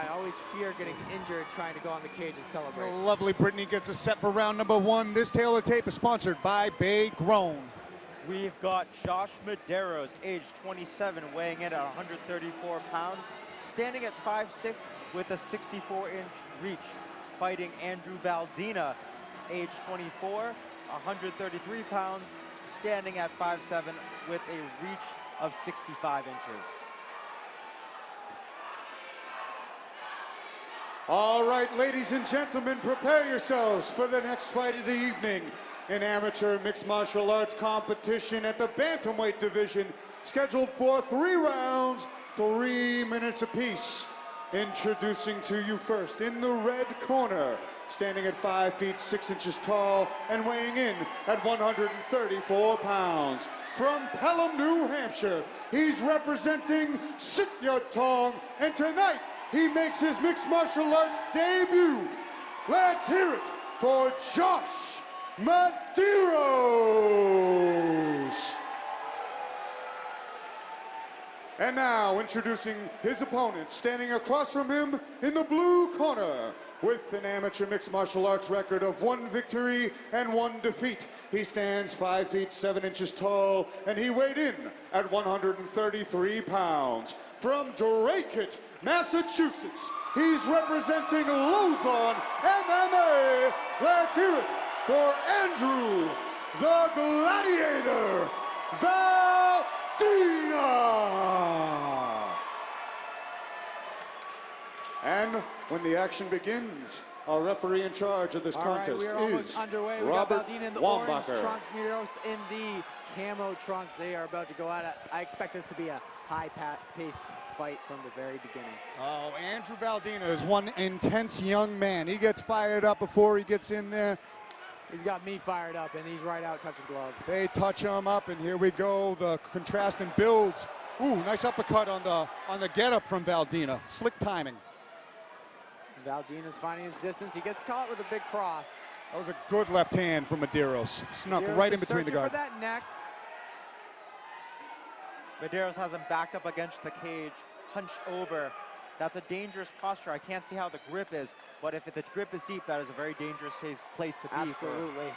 I always fear getting injured trying to go on the cage and celebrate. The lovely Brittany gets us set for round number 1. This tale of tape is sponsored by Bay Grown. We've got Josh Medeiros, age 27, weighing in at 134 pounds, standing at 5'6" with a 64-inch reach, fighting Andrew Valdina, age 24, 133 pounds, standing at 5'7" with a reach of 65 inches. All right, ladies and gentlemen, prepare yourselves for the next fight of the evening. An amateur mixed martial arts competition at the bantamweight division, scheduled for 3 rounds, 3 minutes apiece. Introducing to you first, in the red corner, standing at 5 feet 6 inches tall and weighing in at 134 pounds. From Pelham, New Hampshire, he's representing Sityodtong, and tonight he makes his mixed martial arts debut. Let's hear it for Josh Medeiros. And now, introducing his opponent, standing across from him in the blue corner, with an amateur mixed martial arts record of 1 victory and 1 defeat. He stands 5 feet 7 inches tall, and he weighed in at 133 pounds. From Drake, Massachusetts, he's representing Luzon MMA. Let's hear it for Andrew, the Gladiator, Valdina. And when the action begins, our referee in charge of this contest we are is almost underway. We Robert got Valdina in the orange trunks, Medeiros in the camo trunks. They are about to go at it. I expect this to be a high-paced fight from the very beginning. Oh, Andrew Valdina is one intense young man. He gets fired up before he gets in there. He's got me fired up, and he's right out touching gloves. They touch him up, and here we go. The contrasting builds. Ooh, nice uppercut on the get-up from Valdina. Slick timing. Valdina's finding his distance. He gets caught with a big cross. That was a good left hand from Medeiros. Snuck Medeiros right in is between the searching guard. for that neck. Medeiros has him backed up against the cage, hunched over. That's a dangerous posture. I can't see how the grip is, but if the grip is deep, that is a very dangerous place to be. Absolutely.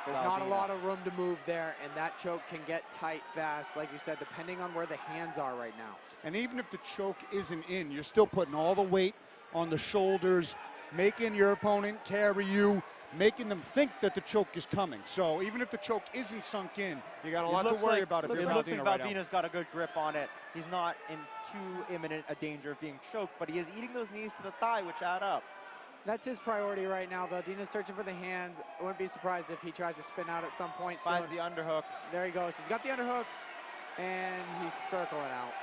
There's not a lot of room to move there, and that choke can get tight fast, like you said, depending on where the hands are right now. And even if the choke isn't in, you're still putting all the weight on the shoulders, making your opponent carry you, making them think that the choke is coming. So even if the choke isn't sunk in, you got a lot to worry about if you're Valdina. It looks like Valdina's got a good grip on it. He's not in too imminent a danger of being choked, but he is eating those knees to the thigh, which add up. That's his priority right now. Valdina's searching for the hands. I wouldn't be surprised if he tries to spin out at some point soon. Finds the underhook. There he goes. He's got the underhook, and he's circling out.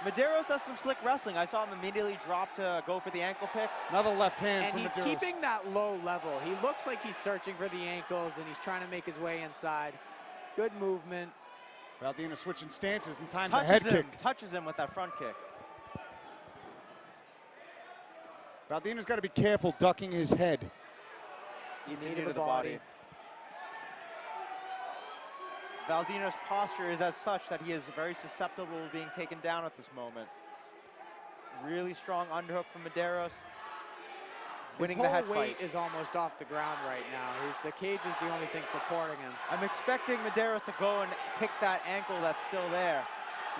Medeiros has some slick wrestling. I saw him immediately drop to go for the ankle pick. Another left hand and from he's Medeiros. keeping that low level. He looks like he's searching for the ankles, and he's trying to make his way inside. Good movement. Valdina switching stances and times a head kick. Touches him with that front kick. Valdina's got to be careful ducking his head. Eats into the body. Valdina's posture is as such that he is very susceptible to being taken down at this moment. Really strong underhook from Medeiros. Winning the head fight. His whole weight is almost off the ground right now. The cage is the only thing supporting him. I'm expecting Medeiros to go and pick that ankle that's still there.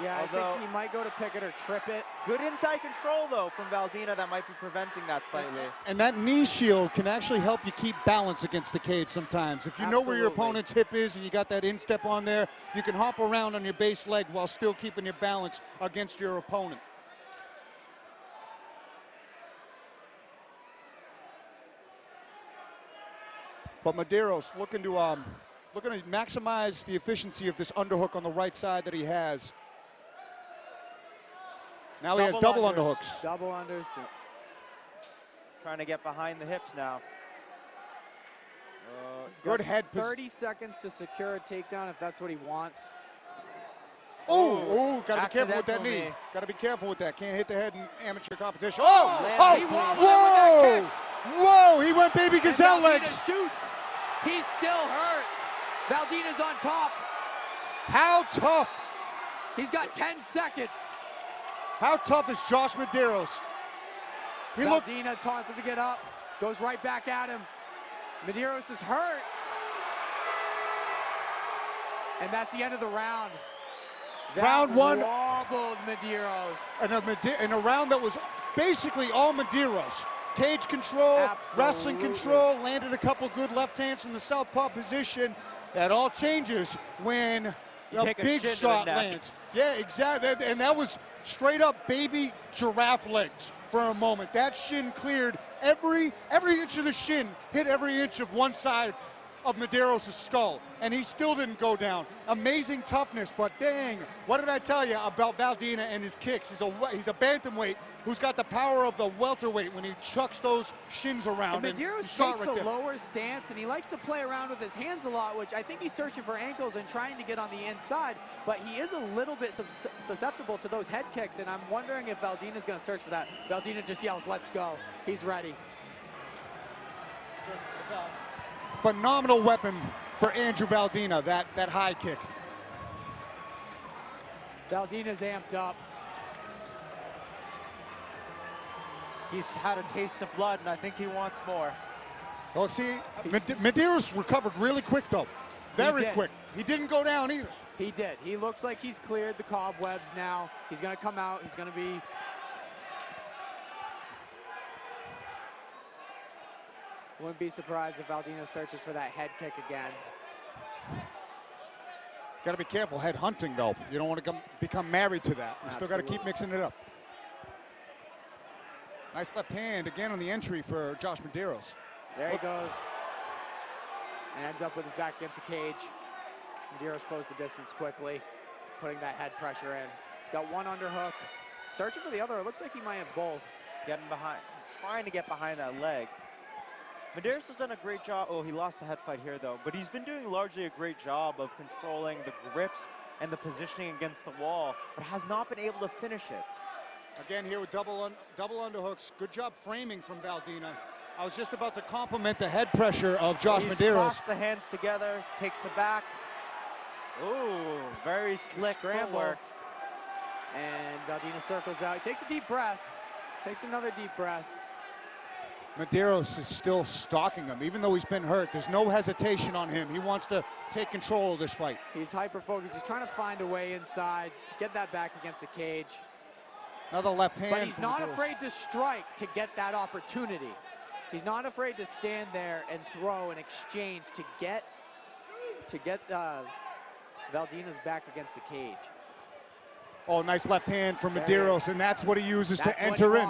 Yeah, I think he might go to pick it or trip it. Good inside control, though, from Valdina that might be preventing that slightly. And that knee shield can actually help you keep balance against the cage sometimes. If you know where your opponent's hip is and you got that instep on there, you can hop around on your base leg while still keeping your balance against your opponent. But Medeiros looking to maximize the efficiency of this underhook on the right side that he has. Now he has double underhooks. Double unders. Trying to get behind the hips now. Good head. 30 seconds to secure a takedown if that's what he wants. Oh, got to be careful with that knee. Got to be careful with that. Can't hit the head in amateur competition. Whoa, he went baby gazelle legs. Shoots. He's still hurt. Valdina's on top. How tough? He's got 10 seconds. How tough is Josh Medeiros? Valdina taunts him to get up, goes right back at him. Medeiros is hurt. And that's the end of the round. Round one. Wobbled Medeiros. In a round that was basically all Medeiros. Cage control, Absolutely. wrestling control, landed a couple good left hands from the southpaw position. That all changes when a big shot lands. Yeah, exactly. And that was straight up baby giraffe legs for a moment. That shin cleared. Every inch of the shin hit every inch of one side of Medeiros' skull, and he still didn't go down. Amazing toughness, but dang, what did I tell you about Valdina and his kicks? He's a bantamweight who's got the power of the welterweight when he chucks those shins around. And Medeiros takes a lower stance, and he likes to play around with his hands a lot, which I think he's searching for ankles and trying to get on the inside, but he is a little bit susceptible to those head kicks, and I'm wondering if Valdina's gonna search for that. Valdina just yells, "Let's go." He's ready. Phenomenal weapon for Andrew Valdina, that high kick. Valdina's amped up. He's had a taste of blood, and I think he wants more. Well, see, Medeiros recovered really quick, though. Very quick. He didn't go down either. He did. He looks like he's cleared the cobwebs now. He's going to come out. He's going to be... Wouldn't be surprised if Valdina searches for that head kick again. Got to be careful head hunting, though. You don't want to become married to that. You still got to keep mixing it up. Nice left hand again on the entry for Josh Medeiros. There he goes. And ends up with his back against the cage. Medeiros closed the distance quickly, putting that head pressure in. He's got one underhook. Searching for the other. It looks like he might have both. Getting behind, trying to get behind that leg. Medeiros has done a great job. Oh, he lost the head fight here, though. But he's been doing largely a great job of controlling the grips and the positioning against the wall, but has not been able to finish it. Again here with double underhooks. Good job framing from Valdina. I was just about to compliment the head pressure of Josh Medeiros. He's crossed the hands together, takes the back. Ooh, very slick footwork. And Valdina circles out. He takes a deep breath. Takes another deep breath. Medeiros is still stalking him, even though he's been hurt. There's no hesitation on him. He wants to take control of this fight. He's hyper-focused. He's trying to find a way inside to get that back against the cage. Another left hand. But he's not afraid to strike to get that opportunity. He's not afraid to stand there and throw and exchange to get Valdina's back against the cage. Oh, nice left hand from Medeiros, and that's what he uses to enter in.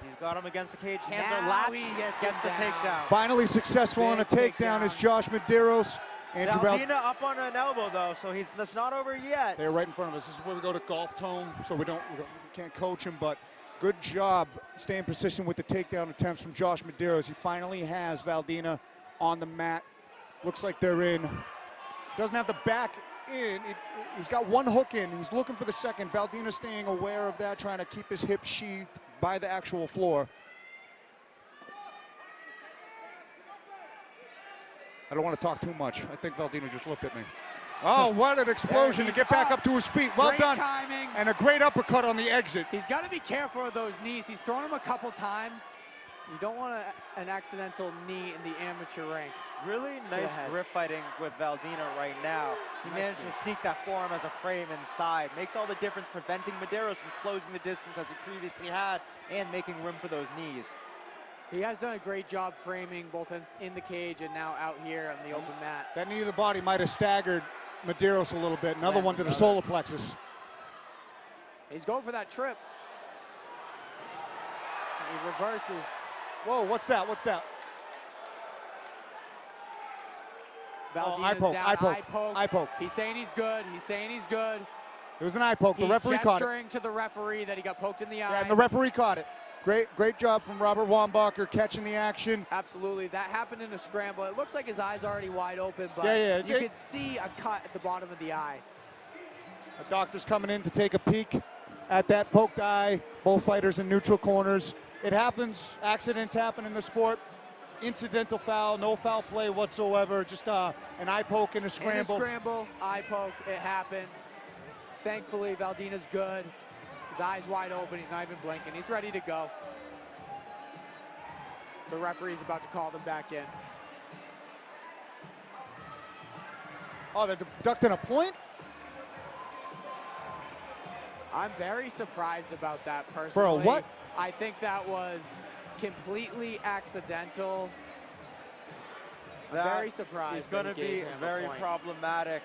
He's got him against the cage. Hands are latched. He gets the takedown. Finally successful on a takedown is Josh Medeiros. Valdina up on an elbow, though, so that's not over yet. They're right in front of us. This is where we go to golf tone, so we can't coach him, but good job staying persistent with the takedown attempts from Josh Medeiros. He finally has Valdina on the mat. Looks like they're in. Doesn't have the back in. He's got one hook in. He's looking for the second. Valdina staying aware of that, trying to keep his hips sheathed by the actual floor. I don't want to talk too much. I think Valdina just looked at me. Oh, what an explosion to get back up to his feet. Well done. Timing. And a great uppercut on the exit. He's got to be careful of those knees. He's thrown them a couple times. You don't want an accidental knee in the amateur ranks. Really nice grip fighting with Valdina right now. He managed to sneak that forearm as a frame inside. Makes all the difference, preventing Medeiros from closing the distance as he previously had and making room for those knees. He has done a great job framing both in the cage and now out here on the open mat. That knee to the body might have staggered Medeiros a little bit. Another one to the solar plexus. He's going for that trip. He reverses. Whoa, what's that? What's that? Valdina's down, eye poke. Eye poke. He's saying he's good. He's saying he's good. It was an eye poke. The referee caught it. He's gesturing to the referee that he got poked in the eye. Yeah, and the referee caught it. Great job from Robert Wambacher catching the action. Absolutely. That happened in a scramble. It looks like his eye's already wide open, but you could see a cut at the bottom of the eye. The doctor's coming in to take a peek at that poked eye. Both fighters in neutral corners. It happens. Accidents happen in the sport. Incidental foul, no foul play whatsoever. Just an eye poke and a scramble. In a scramble, eye poke, it happens. Thankfully, Valdina's good. His eyes wide open, he's not even blinking. He's ready to go. The referee's about to call them back in. Oh, they're deducting a point? I'm very surprised about that personally. For a what? I think that was completely accidental. I'm very surprised. It's going to be very problematic.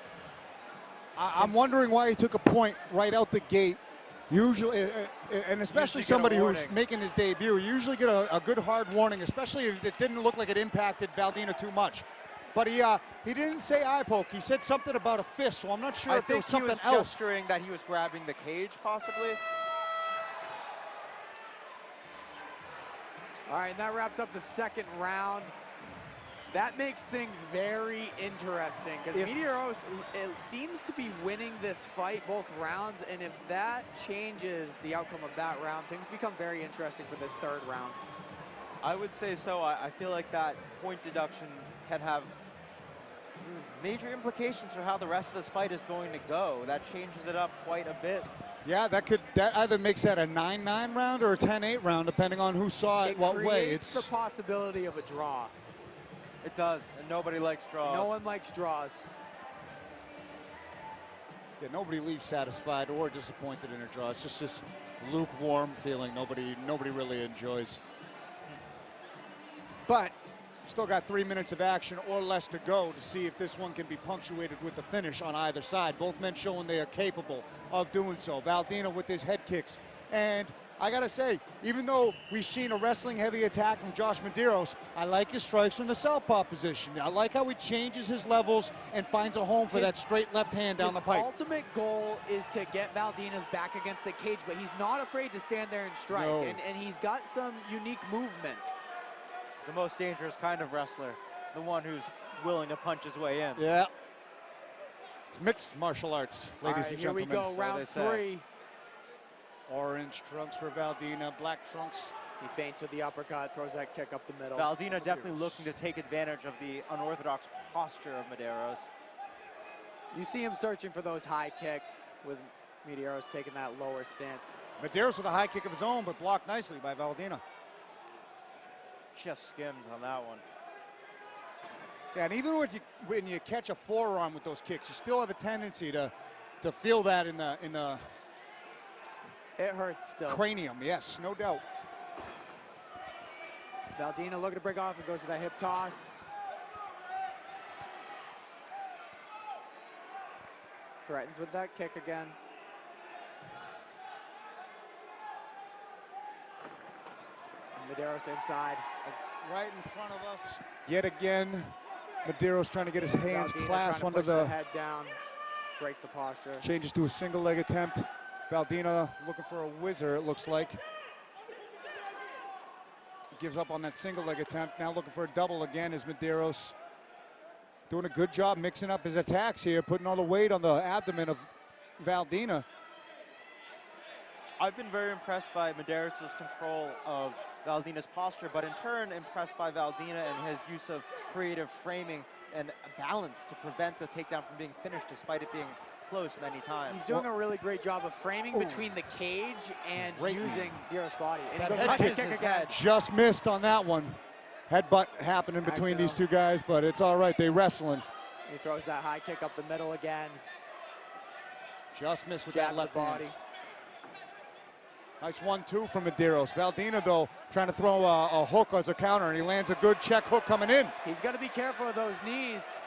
I'm wondering why he took a point right out the gate. Usually, and especially somebody who's making his debut, you usually get a good hard warning, especially if it didn't look like it impacted Valdina too much. But he didn't say eye poke. He said something about a fist, so I'm not sure if there was something else. I think he was gesturing that he was grabbing the cage, possibly. All right, and that wraps up the second round. That makes things very interesting because Medeiros seems to be winning this fight both rounds, and if that changes the outcome of that round, things become very interesting for this third round. I would say so. I feel like that point deduction can have major implications for how the rest of this fight is going to go. That changes it up quite a bit. Yeah, that either makes that a 9-9 round or a 10-8 round, depending on who saw it what way. It's the possibility of a draw. It does, and nobody likes draws. No one likes draws. Yeah, nobody leaves satisfied or disappointed in a draw. It's just this lukewarm feeling nobody really enjoys. But still got 3 minutes of action or less to go to see if this one can be punctuated with the finish on either side. Both men showing they are capable of doing so. Valdina with his head kicks. And I gotta say, even though we've seen a wrestling heavy attack from Josh Medeiros, I like his strikes from the southpaw position. I like how he changes his levels and finds a home for that straight left hand down the pipe. His ultimate goal is to get Valdina's back against the cage, but he's not afraid to stand there and strike. No. And he's got some unique movement. The most dangerous kind of wrestler, the one who's willing to punch his way in. Yeah. It's mixed martial arts, ladies and gentlemen. Here we go, round 3. Orange trunks for Valdina, black trunks. He feints with the uppercut, throws that kick up the middle. Valdina definitely looking to take advantage of the unorthodox posture of Medeiros. You see him searching for those high kicks with Medeiros taking that lower stance. Medeiros with a high kick of his own, but blocked nicely by Valdina. Just skimmed on that one. Yeah, and even when you catch a forearm with those kicks, you still have a tendency to feel that in the it hurts still. Cranium, yes, no doubt. Valdina looking to break off and goes with that hip toss. Threatens with that kick again. And Medeiros inside. Right in front of us. Yet again, Medeiros trying to get his hands Valdina clasped trying to under push the head down, break the posture. Changes to a single leg attempt. Valdina looking for a whizzer, it looks like. Gives up on that single leg attempt. Now looking for a double again is Medeiros. Doing a good job mixing up his attacks here, putting all the weight on the abdomen of Valdina. I've been very impressed by Medeiros' control of Valdina's posture, but in turn impressed by Valdina and his use of creative framing and balance to prevent the takedown from being finished despite it being close many times. He's doing a really great job of framing between the cage and using Medeiros' body. And he goes head right kick kick again. just missed on that one. Headbutt happening between these two guys, but it's all right, they wrestling. He throws that high kick up the middle again. Just missed with Jab that left the body. hand. Nice 1-2 from Medeiros. Valdina, though, trying to throw a hook as a counter, and he lands a good check hook coming in. He's got to be careful of those knees.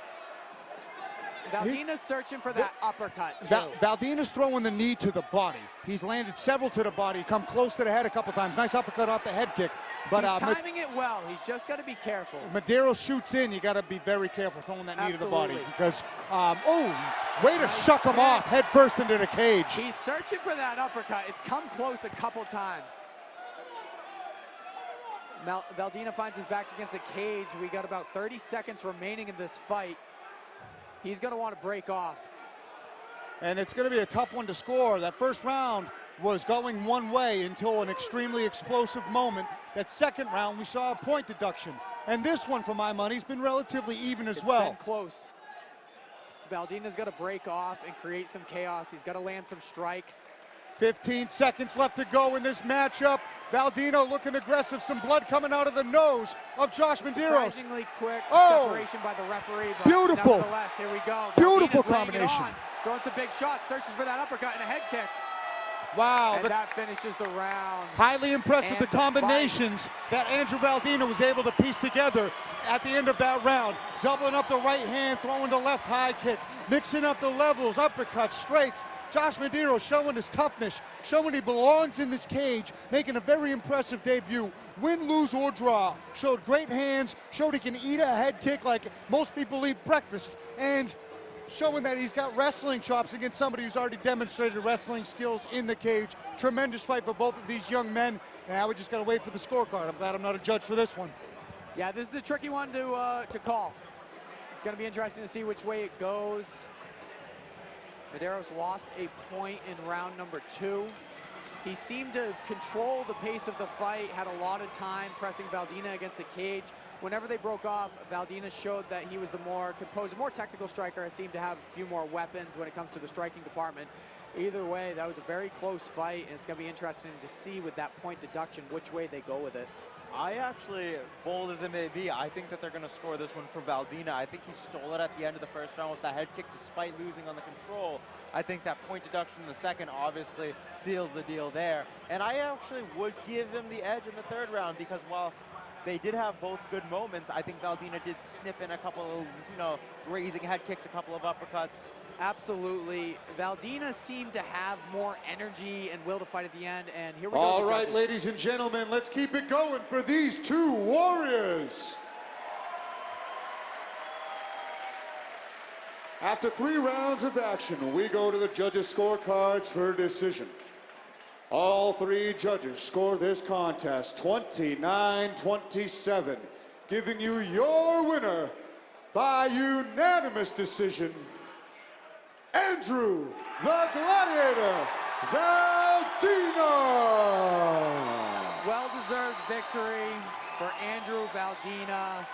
Valdina's searching for that uppercut, too. Valdina's throwing the knee to the body. He's landed several to the body, come close to the head a couple times. Nice uppercut off the head kick. But he's timing it well. He's just got to be careful. Medeiros shoots in. You got to be very careful throwing that knee to the body because, way to shuck him off head first into the cage. He's searching for that uppercut. It's come close a couple times. Valdina finds his back against a cage. We got about 30 seconds remaining in this fight. He's going to want to break off. And it's going to be a tough one to score. That first round was going one way until an extremely explosive moment. That second round, we saw a point deduction. And this one, for my money, has been relatively even as well. It's been close. Valdina's got to break off and create some chaos. He's got to land some strikes. 15 seconds left to go in this matchup. Valdina looking aggressive, some blood coming out of the nose of Josh Medeiros. Surprisingly quick Oh! separation by the referee, but Beautiful. nevertheless, here we go. Beautiful Valdina's laying it combination. on, throwing some big shots, searches for that uppercut and a head kick. Wow, And that finishes the round. highly impressed with And the the combinations that Andrew Valdina was able to piece together at the end of that round. Doubling up the right hand, throwing the left high kick, mixing up the levels, uppercuts, straights. Josh Medeiros showing his toughness, showing he belongs in this cage, making a very impressive debut. Win, lose, or draw. Showed great hands, showed he can eat a head kick like most people eat breakfast, and showing that he's got wrestling chops against somebody who's already demonstrated wrestling skills in the cage. Tremendous fight for both of these young men. Now we just got to wait for the scorecard. I'm glad I'm not a judge for this one. Yeah, this is a tricky one to call. It's going to be interesting to see which way it goes. Medeiros lost a point in round number 2. He seemed to control the pace of the fight, had a lot of time pressing Valdina against the cage. Whenever they broke off, Valdina showed that he was the more composed, more technical striker. Seemed to have a few more weapons when it comes to the striking department. Either way, that was a very close fight, and it's going to be interesting to see with that point deduction which way they go with it. I actually, bold as it may be, I think that they're going to score this one for Valdina. I think he stole it at the end of the first round with that head kick despite losing on the control. I think that point deduction in the second obviously seals the deal there. And I actually would give him the edge in the third round because while they did have both good moments, I think Valdina did snip in a couple of, grazing head kicks, a couple of uppercuts. Absolutely. Valdina seemed to have more energy and will to fight at the end, and here we go. All with the right, judges. ladies and gentlemen, let's keep it going for these two warriors. After 3 rounds of action, we go to the judges' scorecards for a decision. All 3 judges score this contest 29-27, giving you your winner by unanimous decision, Andrew the Gladiator Valdina. Well-deserved victory for Andrew Valdina.